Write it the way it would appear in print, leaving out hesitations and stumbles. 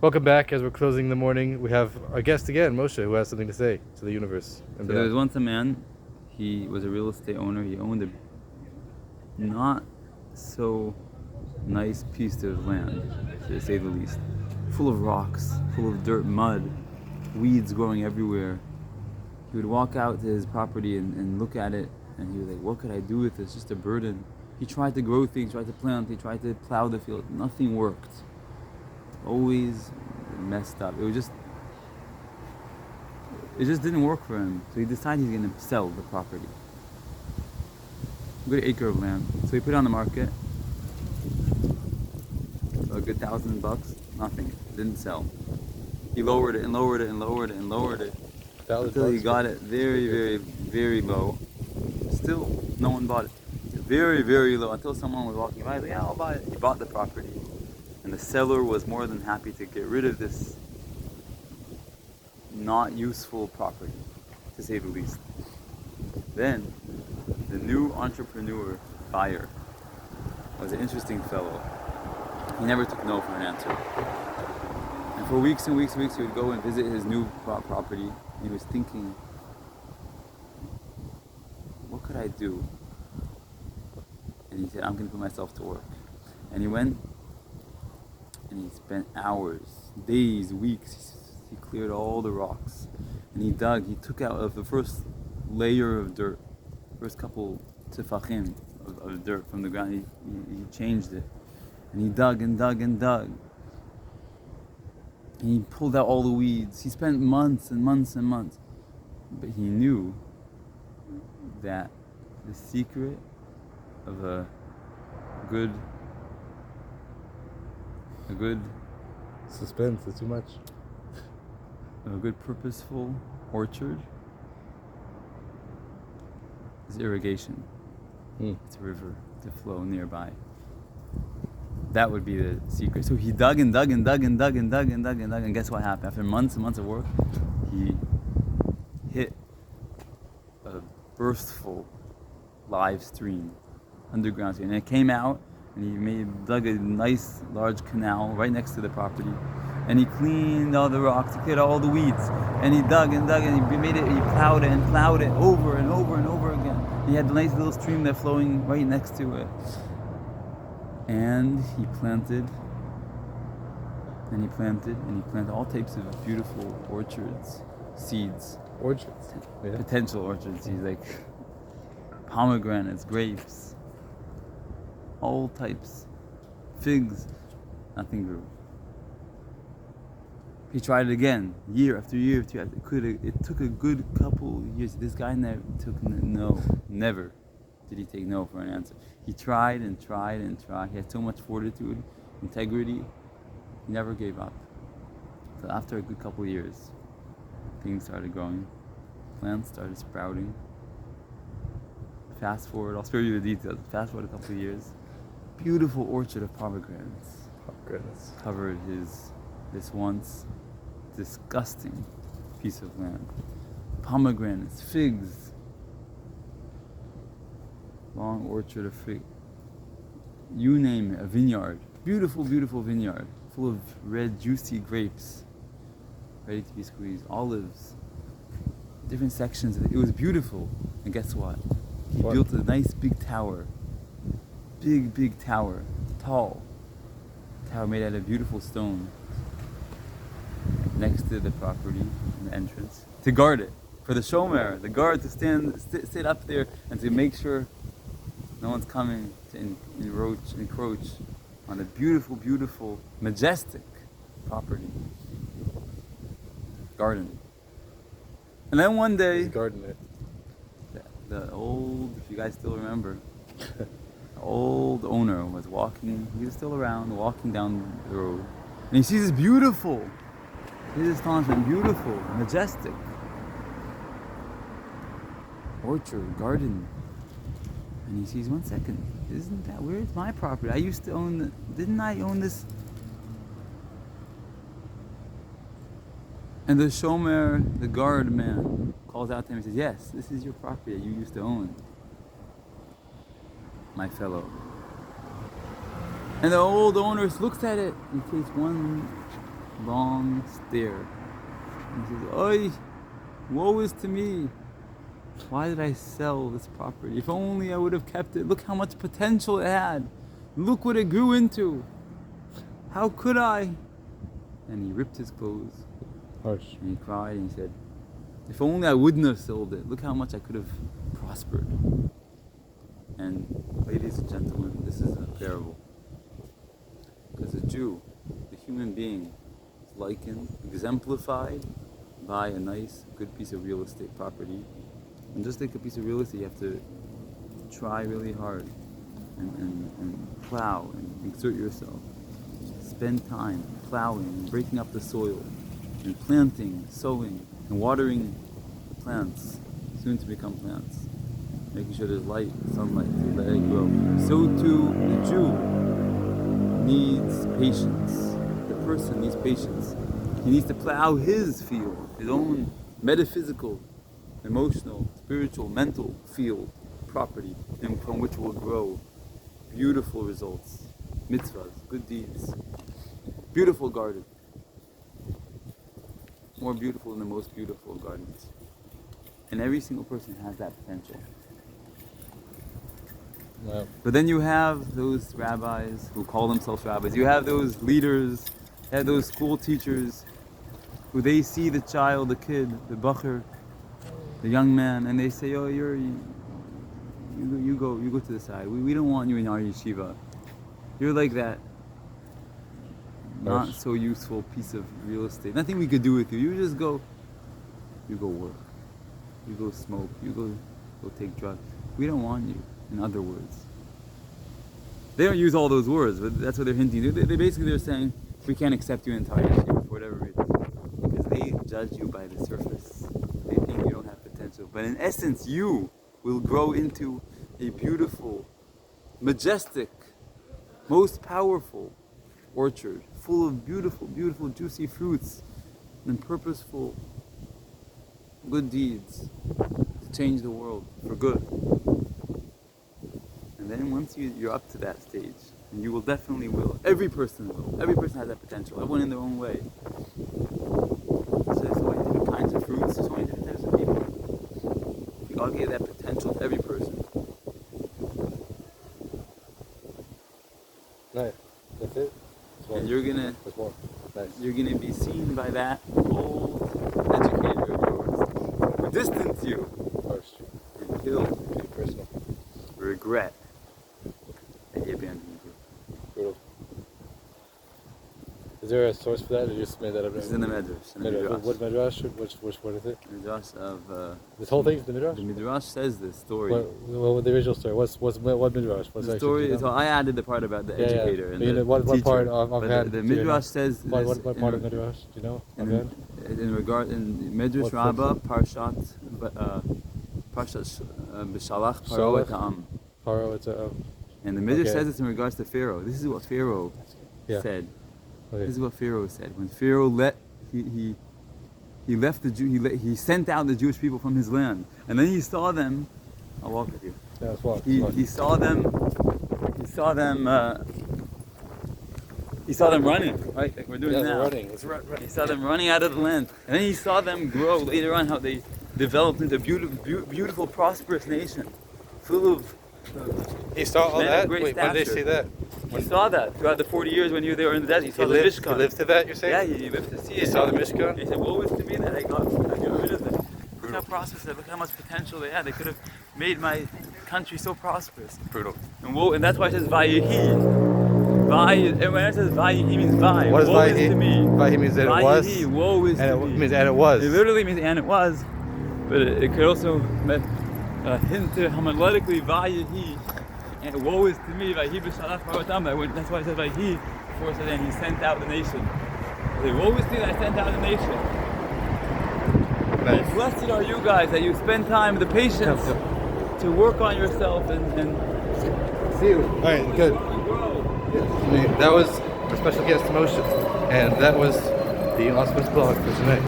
Welcome back. As we're closing the morning, we have our guest again, Moshe, who has something to say to the universe. So there was once a man, he was a real estate owner. He owned a not so nice piece of land, to say the least. Full of rocks, full of dirt, mud, weeds growing everywhere. He would walk out to his property and look at it, and he was like, what could I do with this? It's just a burden. He tried to grow things, tried to plant, he tried to plow the field. Nothing worked. Always messed up. It just didn't work for him. So he decided he's going to sell the property. A good acre of land. So he put it on the market. So a good $1,000. Nothing. Didn't sell. He lowered it and lowered it and lowered it and lowered it until he got it very, very, very low. Still, no one bought it. Very, very low until someone was walking by. Like, yeah, I'll buy it. He bought the property. And the seller was more than happy to get rid of this not useful property, to say the least. Then, the new entrepreneur buyer was an interesting fellow. He never took no for an answer. And for weeks and weeks and weeks, he would go and visit his new property. He was thinking, what could I do? And he said, I'm going to put myself to work. And he went and he spent hours, days, weeks. He cleared all the rocks and he dug. He took out of the first layer of dirt, first couple tefachim of dirt from the ground. He changed it and he dug and dug and dug. And he pulled out all the weeds. He spent months and months and months. But he knew that the secret of a good suspense. It's too much. A good purposeful orchard is irrigation. It's a river to flow nearby. That would be the secret. So he dug and dug and dug and dug and dug and dug and dug, and guess what happened? After months and months of work, he hit a burstful live stream, underground stream, and it came out, and he dug a nice large canal right next to the property, and he cleaned all the rocks, he cleared all the weeds, and he dug and dug, and he plowed it and plowed it over and over and over again. He had a nice little stream that flowing right next to it. And he planted, and he planted, and he planted all types of beautiful orchards, seeds. Orchards? Yeah. Potential orchard seeds, like pomegranates, grapes, all types, figs. Nothing grew. He tried it again, year after year after year. It took a good couple years. This guy never did he take no for an answer. He tried and tried and tried. He had so much fortitude, integrity. He never gave up. So after a good couple years, things started growing. Plants started sprouting. Fast forward, I'll spare you the details. Fast forward a couple of years. Beautiful orchard of pomegranates. Covered this once disgusting piece of land. Pomegranates, figs. Long orchard of fig. You name it, a vineyard. Beautiful, beautiful vineyard. Full of red, juicy grapes. Ready to be squeezed. Olives. Different sections. It was beautiful. And guess what? He built a nice big tower. Big tower. Tall. Tower made out of beautiful stone. Next to the property and the entrance. To guard it. For the shomer, the guard to sit up there and to make sure no one's coming to encroach on a beautiful, beautiful, majestic property. Garden. And then one day, the old, if you guys still remember, the old owner was walking, he was still around, walking down the road. And he sees this beautiful, his astonishment, beautiful, majestic orchard, garden. And he sees, 1 second, isn't that, where's my property? I used to own, didn't I own this? And the shomer, the guard man, calls out to him and says, yes, this is your property that you used to own, my fellow. And the old owner looks at it, he takes one long stare. And he says, "Oi, woe is to me. Why did I sell this property? If only I would have kept it. Look how much potential it had. Look what it grew into. How could I?" And he ripped his clothes. Harsh. And he cried and he said, "If only I wouldn't have sold it. Look how much I could have prospered." And ladies and gentlemen, this is a parable. Because a Jew, the human being, is likened, exemplified by a nice, good piece of real estate property. And just like a piece of real estate, you have to try really hard and plow and exert yourself. Spend time plowing and breaking up the soil and planting, sowing, and watering the plants, soon to become plants. Making sure there's light, sunlight to let it grow. So too, the Jew needs patience. The person needs patience. He needs to plow his field, his own metaphysical, emotional, spiritual, mental field, property, and from which will grow beautiful results, mitzvahs, good deeds, beautiful garden, more beautiful than the most beautiful gardens. And every single person has that potential. Wow. But then you have those rabbis who call themselves rabbis. You have those leaders, you have those school teachers who they see the child, the kid, the bacher, the young man, and they say, "Oh, you go to the side. We don't want you in our yeshiva. You're like that not so useful piece of real estate. Nothing we could do with you. You just go. You go work. You go smoke. You go take drugs. We don't want you." In other words, they don't use all those words, but that's what they're hinting. They're saying, "We can't accept you into our yeshiva for whatever reason," because they judge you by the surface. They think you don't have potential, but in essence, you will grow into a beautiful, majestic, most powerful orchard, full of beautiful, beautiful, juicy fruits and purposeful, good deeds to change the world for good. And then once you're up to that stage, and you will definitely will, every person will, every person has that potential, everyone in their own way. So there's so many different kinds of fruits, there's so many different types of people. We all get that potential to every person. Nice. That's it? And you're gonna be seen by that old educator of yours who distanced you, Harsh. who killed Pretty personal. regret that he abandoned you. Brutal. Is there a source for that, or you just made that up? This is in the Midrash. In the Midrash. Midrash. What Midrash? What is it? Midrash of This whole thing's the Midrash? the Midrash says this story. What the original story? What Midrash? What The section, story do you is, know? so I added the part about the Yeah, yeah. educator and But you the know, what teacher. part of But hand the do you know? Midrash says What this part of Midrash? Do you know? Offhand? in regard in Midrash What Rabbah Parshat B'Shalach Paro et Ha'am. Paro, it's a. And the Midrash Okay. says it's in regards to Pharaoh. This is what Pharaoh Yeah. said. Okay. This is what Pharaoh said. When Pharaoh he left the he sent out the Jewish people from his land, and then he saw them. I'll walk with you. Yeah, it's walk. He saw them. He saw them running. Right, like we're doing Yeah, now. they're running. It's run. He saw them running out of the land, and then he saw them grow later on. How they developed into a beautiful, prosperous nation, full of. He saw all Men of that? great Wait, when did they stature. see that? He saw that throughout the 40 years when they were in the desert. He saw the Mishkan. He lived to that, you're saying? Yeah, he lived to see it. He saw the Mishkan? He said, "Woe is to me that I got rid of them. Look how prosperous they. Look how much potential they had. They could have made my country so prosperous." Brutal. And that's why it says Vayihi. And when it says Vayihi, it means Vai. What does Woe is Vayihi? to me. Vayihi means that it was? Vayihi, woe is And to it me. means, and it was. It literally means and it was, but it could also hint to homiletically Vayihi. And woe is to me, Vayihi b'Shalach Paro et Ha'am. That's why it says Vayihi before it says and he sent out the nation. Like, woe is to me that I sent out the nation. Nice. Blessed are you guys that you spend time, the patience to work on yourself and See you. All right, good. grow. That was our special guest, Moshe. And that was the Auspice blog for tonight.